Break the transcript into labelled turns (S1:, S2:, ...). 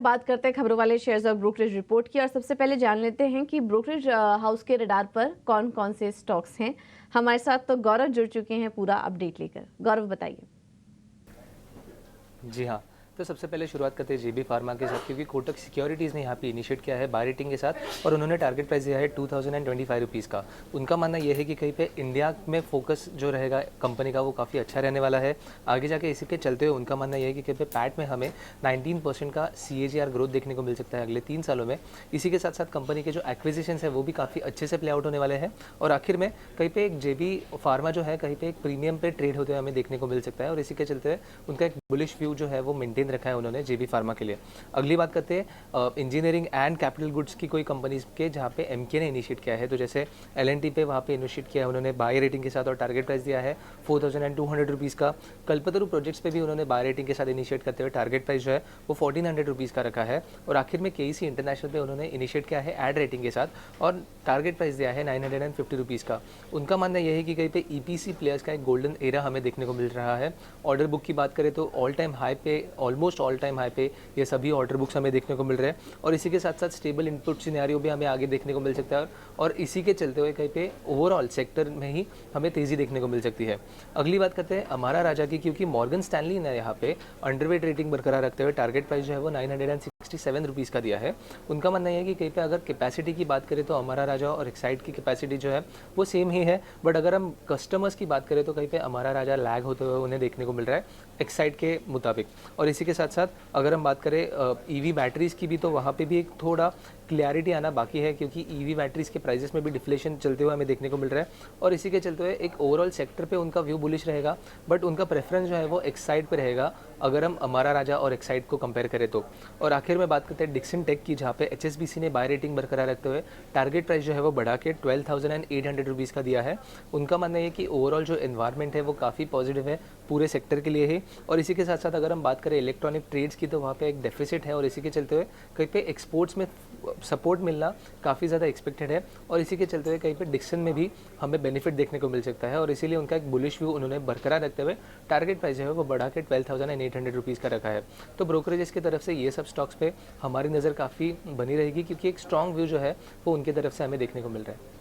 S1: बात करते हैं खबरों वाले शेयर्स और ब्रोकरेज रिपोर्ट की और सबसे पहले जान लेते हैं कि ब्रोकरेज हाउस के रडार पर कौन कौन से स्टॉक्स हैं। हमारे साथ तो गौरव जुड़ चुके हैं पूरा अपडेट लेकर। गौरव बताइए।
S2: जी हाँ, तो सबसे पहले शुरुआत करते हैं जेबी फार्मा के साथ, क्योंकि कोटक सिक्योरिटीज़ ने यहाँ पे इनिशिएट किया है बाय रेटिंग के साथ और उन्होंने टारगेट प्राइस दिया है 2025 रुपीज़ का। उनका मानना यह है कि कहीं पे इंडिया में फोकस जो रहेगा कंपनी का वो काफ़ी अच्छा रहने वाला है। आगे जाके इसी के चलते हुए उनका मानना यह है कि कहीं पे पैट में हमें 19% का CAGR ग्रोथ देखने को मिल सकता है अगले 3 सालों में। इसी के साथ साथ कंपनी के जो एक्विजिशन है वो भी काफ़ी अच्छे से प्ले आउट होने वाले हैं और आखिर में कहीं पे एक जेबी फार्मा जो है कहीं पे एक प्रीमियम पे ट्रेड होते हुए हमें देखने को मिल सकता है और इसी के चलते हुए उनका एक बुलिश व्यू जो है वो मेंटेन रखा है उन्होंने जेबी फार्मा के लिए। अगली बात करते हैं इंजीनियरिंग एंड कैपिटल गुड्स की कोई कंपनीज के जहाँ पे एमके ने इनिशिएट किया है। तो जैसे L&T पे वहाँ पे इनिशिएट किया है उन्होंने बाय रेटिंग के साथ और टारगेट प्राइस दिया है 4200 रुपीज़ का। कल्पतरु प्रोजेक्ट्स पे भी उन्होंने बाय रेटिंग के साथ इनिशिएट करते हुए टारगेट प्राइस जो है वो 1400 रुपीज़ का रखा है। और आखिर में KEC इंटरनेशनल पे उन्होंने इनिशिएट किया है एड रेटिंग के साथ और टारगेट प्राइस दिया है 950 रुपीज़ का। उनका मानना यह है कि कहीं पे EPC प्लेयर्स का एक गोल्डन एरा हमें देखने को मिल रहा है। ऑर्डर बुक की बात करें तो ऑल टाइम हाई पे, ऑलमोस्ट ऑल टाइम हाई पे ये सभी ऑर्डर बुक्स हमें देखने को मिल रहे हैं और इसी के साथ साथ स्टेबल इनपुट सिनेरियो भी हमें आगे देखने को मिल सकता है और इसी के चलते हुए कहीं पे ओवरऑल सेक्टर में ही हमें तेज़ी देखने को मिल सकती है। अगली बात करते हैं अमारा राजा की, क्योंकि मॉर्गन स्टैनली ने यहाँ पे अंडरवेट रेटिंग बरकरार रखते हुए टारगेट प्राइस जो है वो 967 रुपीज़ का दिया है। उनका मानना है कि कहीं पे अगर कैपेसिटी की बात करें तो अमारा राजा और एक्साइड की कैपेसिटी जो है वो सेम ही है, बट अगर हम कस्टमर्स की बात करें तो कहीं पे अमारा राजा लैग होते हुए उन्हें देखने को मिल रहा है एक्साइड के मुताबिक। और इसी के साथ साथ अगर हम बात करें EV बैटरीज़ की भी, तो वहाँ पे भी एक थोड़ा क्लैरिटी आना बाकी है, क्योंकि EV बैटरीज़ के प्राइसेस में भी डिफ्लेशन चलते हुए हमें देखने को मिल रहा है और इसी के चलते हुए एक ओवरऑल सेक्टर पे उनका व्यू बुलिश रहेगा, बट उनका प्रेफरेंस जो है वो एक्साइड पे रहेगा अगर हम अमारा राजा और एक्साइड को कंपेयर करें तो। और आखिर में बात करते हैं डिक्सन टेक की, जहाँ पे HSBC ने बाय रेटिंग बरकरार रखते हुए टारगेट प्राइस जो है वो बढ़ा के 12,800 रुपीज़ का दिया है। उनका मानना है कि ओवरऑल जो एनवायरनमेंट है वो काफ़ी पॉजिटिव है पूरे सेक्टर के लिए ही। और इसी के साथ साथ अगर हम बात करें इलेक्ट्रॉनिक ट्रेड्स की, तो वहाँ पे एक डेफिसिट है और इसी के चलते हुए कहीं पे एक्सपोर्ट्स में सपोर्ट मिलना काफ़ी ज़्यादा एक्सपेक्टेड है और इसी के चलते हुए कहीं पे डिक्सन में भी हमें बेनिफिट देखने को मिल सकता है और इसीलिए उनका एक बुलिश व्यू उन्होंने बरकरार रखते हुए टारगेट प्राइस जो है वो बढ़ा के 12,800 रुपीज़ का रखा है। तो ब्रोकरेजेस की तरफ से ये सब स्टॉक्स पे हमारी नज़र काफ़ी बनी रहेगी, क्योंकि एक स्ट्रॉन्ग व्यू जो है वो उनकी तरफ से हमें देखने को मिल रहा है।